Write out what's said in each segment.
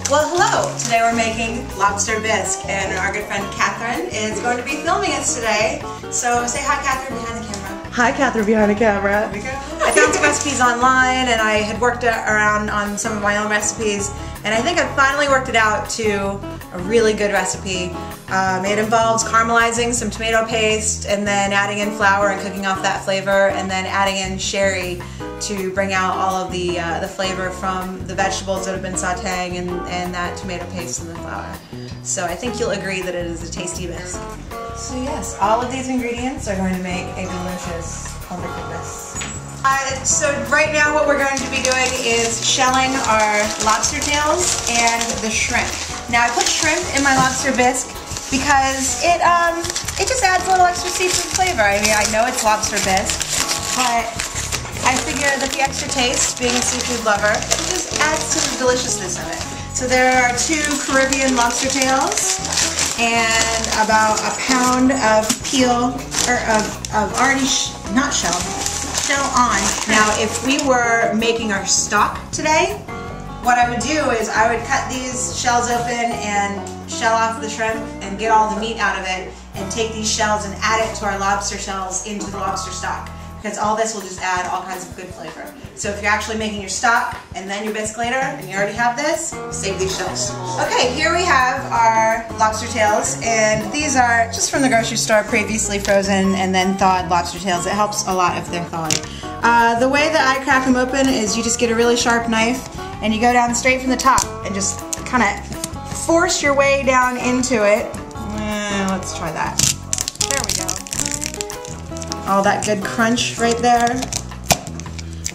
Well, hello! Today we're making lobster bisque, and our good friend Catherine is going to be filming us today. So say hi, Catherine, behind the camera. Hi, Catherine, behind the camera. There we go. I found some recipes online, and I had worked around on some of my own recipes, and I think I finally worked it out to a really good recipe. It involves caramelizing some tomato paste, and then adding in flour and cooking off that flavor, and then adding in sherry to bring out all of the flavor from the vegetables that have been sauteing and that tomato paste and the flour. So I think you'll agree that it is a tasty bisque. So yes, all of these ingredients are going to make a delicious, wonderful bisque. So right now what we're going to be doing is shelling our lobster tails and the shrimp. Now I put shrimp in my lobster bisque because it just adds a little extra seafood flavor. I mean, I know it's lobster bisque, but I figure that the extra taste, being a seafood lover, it just adds to the deliciousness of it. So there are 2 Caribbean lobster tails and about a pound of peel, or of already, not shell on. Now if we were making our stock today, what I would do is I would cut these shells open and shell off the shrimp and get all the meat out of it and take these shells and add it to our lobster shells into the lobster stock, because all this will just add all kinds of good flavor. So if you're actually making your stock and then your bisque later and you already have this, save these shells. Okay, here we have our lobster tails, and these are just from the grocery store, previously frozen and then thawed lobster tails. It helps a lot if they're thawed. The way that I crack them open is you just get a really sharp knife and you go down straight from the top and just kind of force your way down into it. Let's try that. There we go. All that good crunch right there.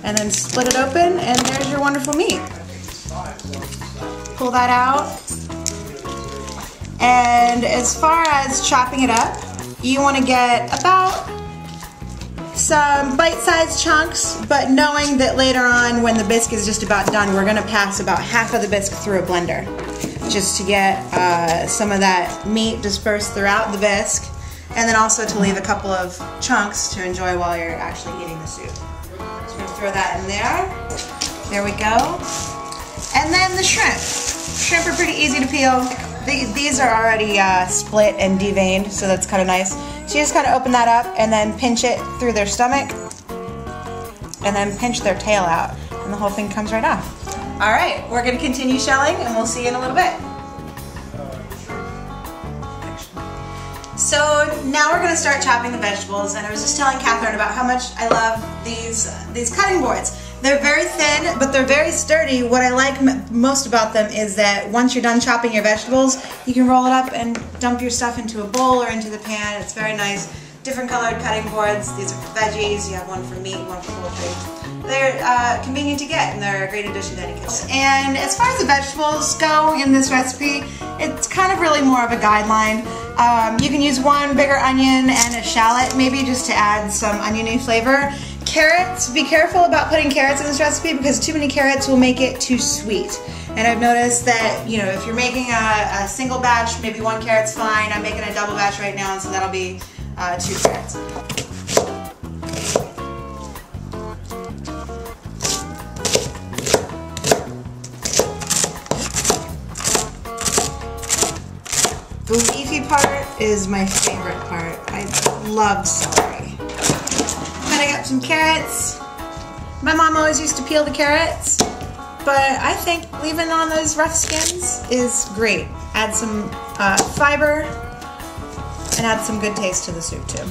And then split it open and there's your wonderful meat. Pull that out. And as far as chopping it up, you want to get about some bite-sized chunks, but knowing that later on when the bisque is just about done, we're going to pass about half of the bisque through a blender just to get some of that meat dispersed throughout the bisque, and then also to leave a couple of chunks to enjoy while you're actually eating the soup. So we're going to throw that in there. There we go. And then the shrimp. Shrimp are pretty easy to peel. These are already split and deveined, so that's kind of nice. So you just kind of open that up and then pinch it through their stomach and then pinch their tail out, and the whole thing comes right off. All right, we're going to continue shelling and we'll see you in a little bit. So now we're going to start chopping the vegetables, and I was just telling Catherine about how much I love these cutting boards. They're very thin, but they're very sturdy. What I like most about them is that once you're done chopping your vegetables, you can roll it up and dump your stuff into a bowl or into the pan. It's very nice. Different colored cutting boards. These are for veggies. You have one for meat, one for poultry. They're convenient to get, and they're a great addition to any kitchen. And as far as the vegetables go in this recipe, it's kind of really more of a guideline. You can use 1 bigger onion and a shallot, maybe just to add some oniony flavor. Carrots, be careful about putting carrots in this recipe because too many carrots will make it too sweet. And I've noticed that, you know, if you're making a single batch, maybe 1 carrot's fine. I'm making a double batch right now, and so that'll be 2 carrots. The leafy part is my favorite part. I love celery. Then I got some carrots. My mom always used to peel the carrots, but I think leaving on those rough skins is great. Add some fiber and add some good taste to the soup too.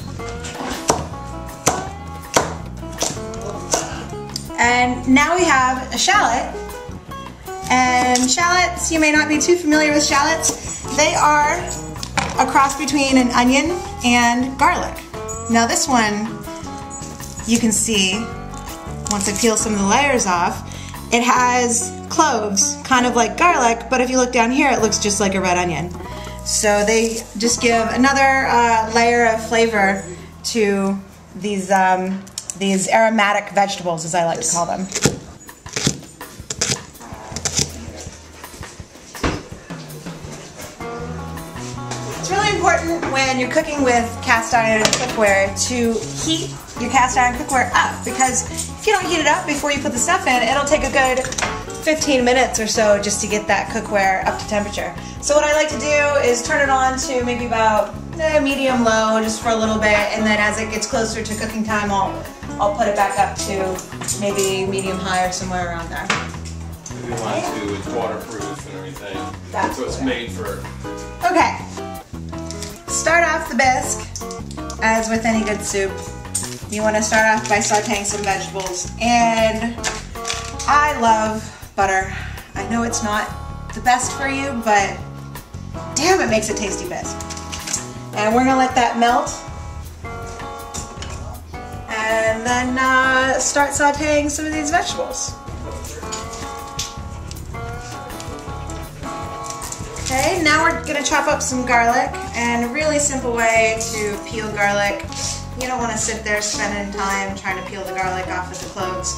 And now we have a shallot. And shallots, you may not be too familiar with shallots. They are a cross between an onion and garlic. Now this one, you can see, once I peel some of the layers off, it has cloves, kind of like garlic, but if you look down here, it looks just like a red onion. So they just give another layer of flavor to these aromatic vegetables, as I like to call them. It's really important when you're cooking with cast iron cookware to heat your cast iron cookware up, because if you don't heat it up before you put the stuff in, it'll take a good 15 minutes or so just to get that cookware up to temperature. So what I like to do is turn it on to maybe about medium low just for a little bit, and then as it gets closer to cooking time I'll put it back up to maybe medium high or somewhere around there. If you want to, it's waterproof and everything. That's so it's made for. Okay. Start off the bisque, as with any good soup. You want to start off by sauteing some vegetables, and I love butter. I know it's not the best for you, but damn, it makes a tasty bisque. And we're gonna let that melt, and then start sauteing some of these vegetables. Okay, now we're gonna chop up some garlic, and a really simple way to peel garlic. You don't want to sit there spending time trying to peel the garlic off of the cloves.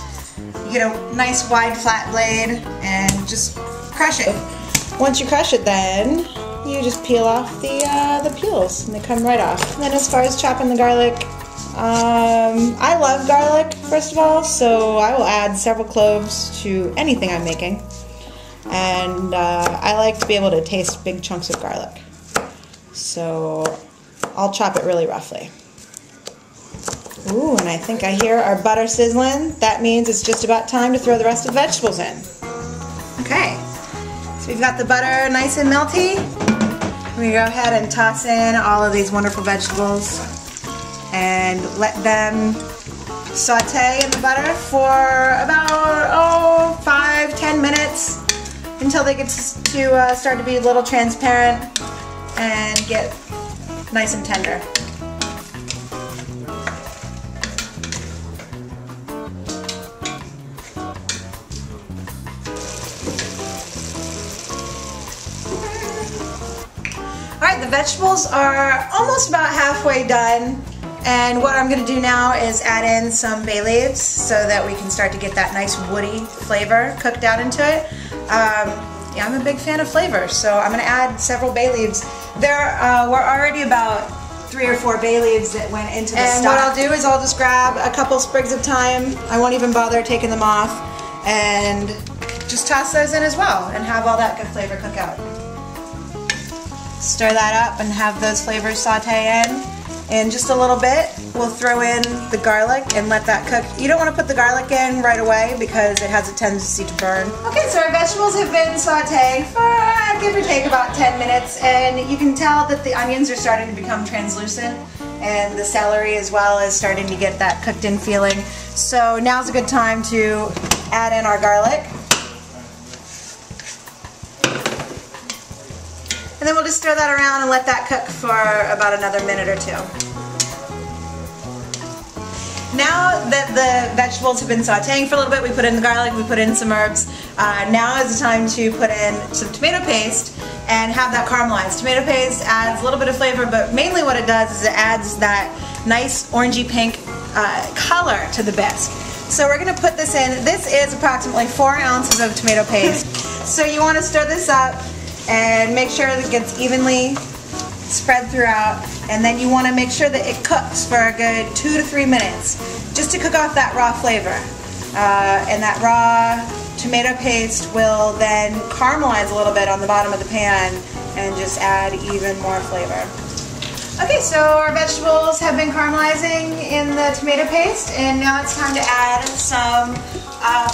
You get a nice wide flat blade and just crush it. Once you crush it, then you just peel off the peels, and they come right off. And then as far as chopping the garlic, I love garlic, first of all, so I will add several cloves to anything I'm making. And I like to be able to taste big chunks of garlic. So I'll chop it really roughly. Ooh, and I think I hear our butter sizzling. That means it's just about time to throw the rest of the vegetables in. Okay, so we've got the butter nice and melty. We go ahead and toss in all of these wonderful vegetables and let them saute in the butter for about 5-10 minutes until they get to start to be a little transparent and get nice and tender. Alright, the vegetables are almost about halfway done, and what I'm going to do now is add in some bay leaves so that we can start to get that nice woody flavor cooked out into it. Yeah, I'm a big fan of flavor, so I'm going to add several bay leaves. There were already about 3 or 4 bay leaves that went into the stock. And what I'll do is I'll just grab a couple sprigs of thyme. I won't even bother taking them off, and just toss those in as well and have all that good flavor cook out. Stir that up and have those flavors saute in. In just a little bit, we'll throw in the garlic and let that cook. You don't want to put the garlic in right away because it has a tendency to burn. Okay, so our vegetables have been sauteed for give or take about 10 minutes, and you can tell that the onions are starting to become translucent, and the celery as well is starting to get that cooked in feeling. So now's a good time to add in our garlic. And then we'll just stir that around and let that cook for about another minute or 2. Now that the vegetables have been sauteing for a little bit, we put in the garlic, we put in some herbs. Now is the time to put in some tomato paste and have that caramelized. Tomato paste adds a little bit of flavor, but mainly what it does is it adds that nice orangey pink color to the bisque. So we're going to put this in. This is approximately 4 ounces of tomato paste. So you want to stir this up and make sure that it gets evenly spread throughout, and then you want to make sure that it cooks for a good 2 to 3 minutes just to cook off that raw flavor, and that raw tomato paste will then caramelize a little bit on the bottom of the pan and just add even more flavor. Okay, so our vegetables have been caramelizing in the tomato paste, and now it's time to add some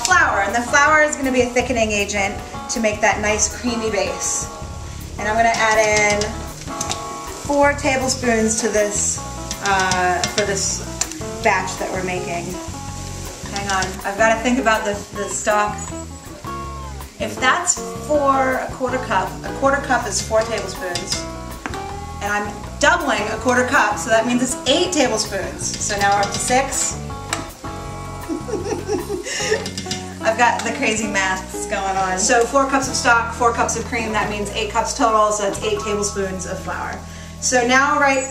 flour, and the flour is going to be a thickening agent to make that nice creamy base. And I'm going to add in 4 tablespoons to this for this batch that we're making. Hang on, I've got to think about the stock. If that's for a quarter cup is 4 tablespoons, and I'm doubling a quarter cup, so that means it's 8 tablespoons. So now we're up to 6. I've got the crazy maths going on. So 4 cups of stock, 4 cups of cream, that means 8 cups total, so that's 8 tablespoons of flour. So now, right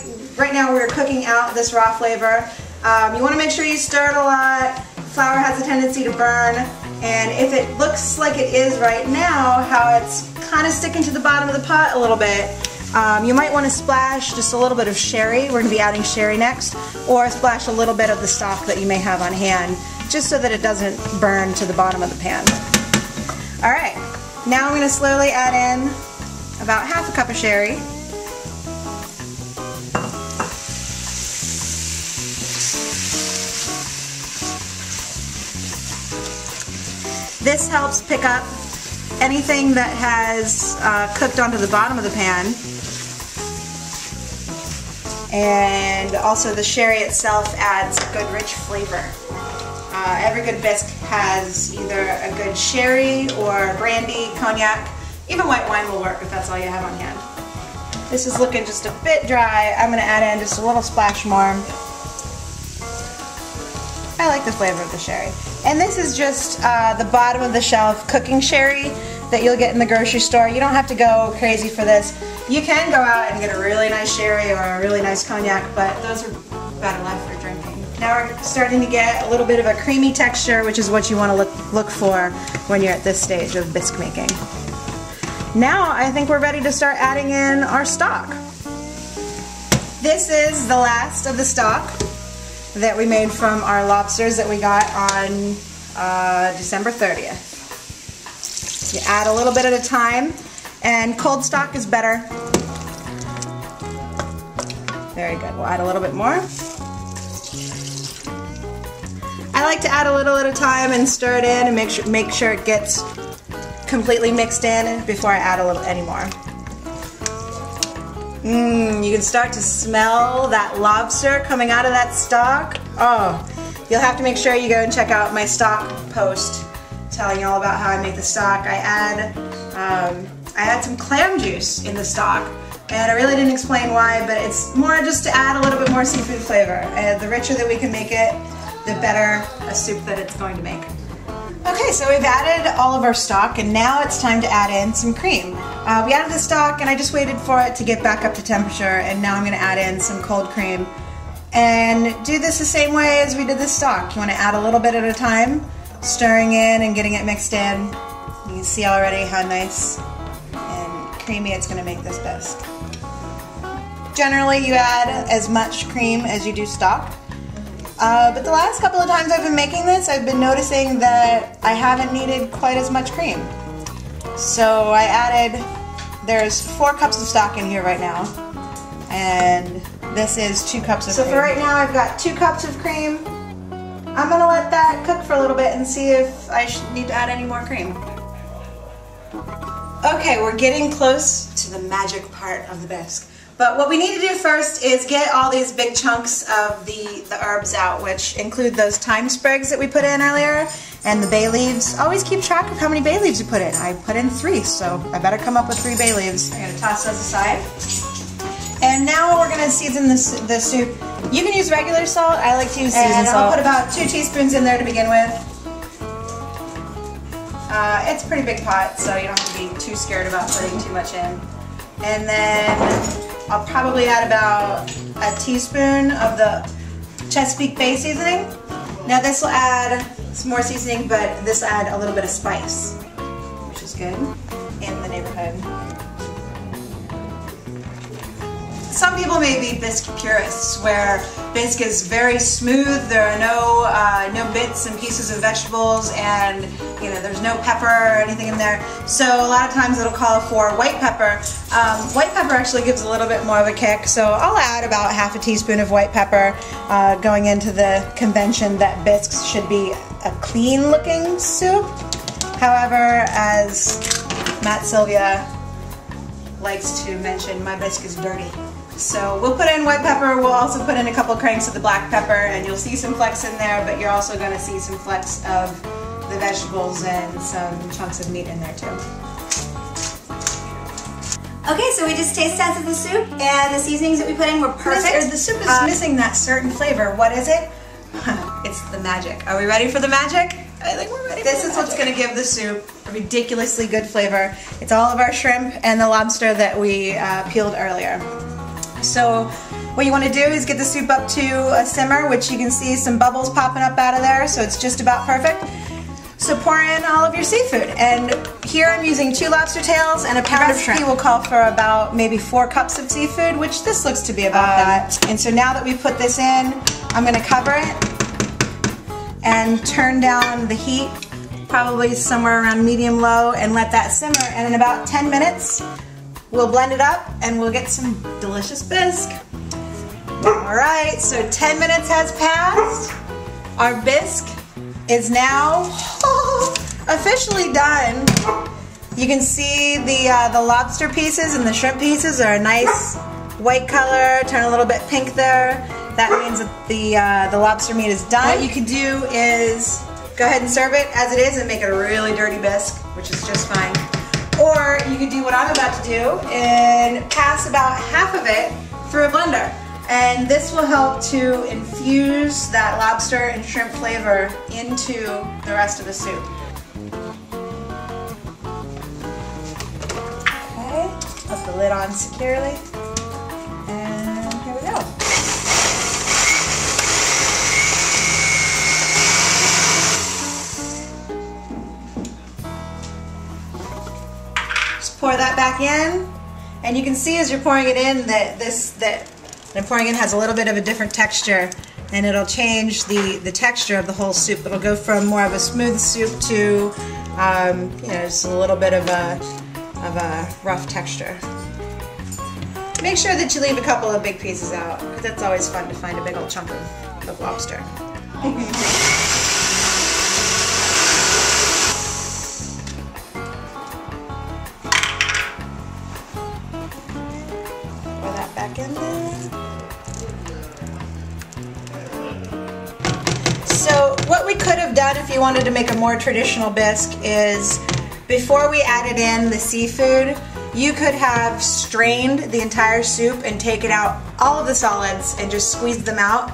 now we're cooking out this raw flavor. You want to make sure you stir it a lot. Flour has a tendency to burn, and if it looks like it is right now, how it's kind of sticking to the bottom of the pot a little bit, you might want to splash just a little bit of sherry. We're going to be adding sherry next, or splash a little bit of the stock that you may have on hand, just so that it doesn't burn to the bottom of the pan. All right, now I'm gonna slowly add in about half a cup of sherry. This helps pick up anything that has cooked onto the bottom of the pan. And also the sherry itself adds a good rich flavor. Every good bisque has either a good sherry or brandy, cognac, even white wine will work if that's all you have on hand. This is looking just a bit dry. I'm going to add in just a little splash more. I like the flavor of the sherry. And this is just the bottom of the shelf cooking sherry that you'll get in the grocery store. You don't have to go crazy for this. You can go out and get a really nice sherry or a really nice cognac, but those are better left for drinking. Now we're starting to get a little bit of a creamy texture, which is what you want to look for when you're at this stage of bisque making. Now I think we're ready to start adding in our stock. This is the last of the stock that we made from our lobsters that we got on December 30th. You add a little bit at a time, and cold stock is better. Very good. We'll add a little bit more. I like to add a little at a time and stir it in and make sure it gets completely mixed in before I add any more. You can start to smell that lobster coming out of that stock. Oh, you'll have to make sure you go and check out my stock post telling you all about how I make the stock. I add some clam juice in the stock, and I really didn't explain why, but it's more just to add a little bit more seafood flavor. And the richer that we can make it, the better a soup that it's going to make. Okay, so we've added all of our stock, and now it's time to add in some cream. We added the stock, and I just waited for it to get back up to temperature, and now I'm going to add in some cold cream. And do this the same way as we did the stock. You want to add a little bit at a time, stirring in and getting it mixed in. You can see already how nice and creamy it's going to make this bisque. Generally, you add as much cream as you do stock. But the last couple of times I've been making this, I've been noticing that I haven't needed quite as much cream. So I added, there's 4 cups of stock in here right now, and this is 2 cups of cream. So for right now I've got 2 cups of cream. I'm going to let that cook for a little bit and see if I need to add any more cream. Okay, we're getting close to the magic part of the bisque. But what we need to do first is get all these big chunks of the herbs out, which include those thyme sprigs that we put in earlier, and the bay leaves. Always keep track of how many bay leaves you put in. I put in 3, so I better come up with 3 bay leaves. I'm going to toss those aside. And now we're going to season the soup. You can use regular salt. I like to use seasoned salt. I'll put about 2 teaspoons in there to begin with. It's a pretty big pot, so you don't have to be too scared about putting too much in. And then I'll probably add about a teaspoon of the Chesapeake Bay Seasoning. Now this will add some more seasoning, but this will add a little bit of spice, which is good in the neighborhood. Some people may be bisque purists, where bisque is very smooth. There are no bits and pieces of vegetables, and there's no pepper or anything in there. So a lot of times it'll call for white pepper. White pepper actually gives a little bit more of a kick, so I'll add about half a teaspoon of white pepper, going into the convention that bisques should be a clean-looking soup. However, as Matt Sylvia likes to mention, my bisque is dirty. So we'll put in white pepper, we'll also put in a couple cranks of the black pepper, and you'll see some flecks in there, but you're also going to see some flecks of the vegetables and some chunks of meat in there too. Okay, so we just taste tested the soup, and the seasonings that we put in were perfect. The soup is missing that certain flavor. What is it? It's the magic. Are we ready for the magic? I think we're ready. This is what's going to give the soup a ridiculously good flavor. It's all of our shrimp and the lobster that we peeled earlier. So what you want to do is get the soup up to a simmer, which you can see some bubbles popping up out of there, so it's just about perfect. So pour in all of your seafood, and here I'm using 2 lobster tails and a pound of shrimp. The recipe will call for about maybe 4 cups of seafood, which this looks to be about that. And so now that we've put this in, I'm going to cover it and turn down the heat probably somewhere around medium-low, and let that simmer. And in about 10 minutes, we'll blend it up and we'll get some delicious bisque. All right, so 10 minutes has passed. Our bisque is now officially done. You can see the lobster pieces and the shrimp pieces are a nice white color, turn a little bit pink there. That means that the lobster meat is done. What you can do is go ahead and serve it as it is and make it a really dirty bisque, which is just fine. Or you could do what I'm about to do and pass about half of it through a blender. And this will help to infuse that lobster and shrimp flavor into the rest of the soup. Okay, put the lid on securely. And here we go. Just pour that back in. And you can see as you're pouring it in that the pouring in has a little bit of a different texture, and it'll change the texture of the whole soup. It'll go from more of a smooth soup to you know, just a little bit of a rough texture. Make sure that you leave a couple of big pieces out, because that's always fun to find a big old chunk of lobster. Pour that back in there. So what we could have done if you wanted to make a more traditional bisque is, before we added in the seafood, you could have strained the entire soup and taken out all of the solids and just squeezed them out.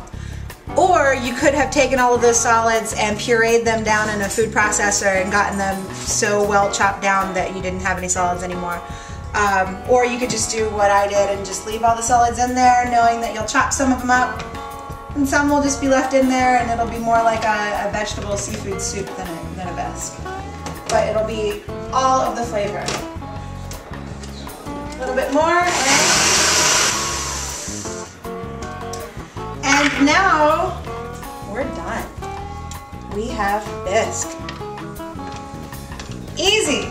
Or you could have taken all of those solids and pureed them down in a food processor and gotten them so well chopped down that you didn't have any solids anymore. Or you could just do what I did and just leave all the solids in there, knowing that you'll chop some of them up and some will just be left in there, and it'll be more like a vegetable seafood soup than a bisque. But it'll be all of the flavor. A little bit more. And now we're done. We have bisque. Easy.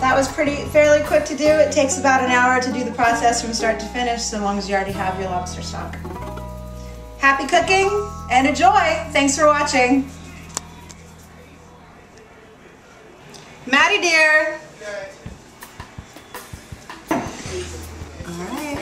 That was fairly quick to do. It takes about an hour to do the process from start to finish, so long as you already have your lobster stock. Happy cooking and enjoy. Thanks for watching. Maddie dear. All right.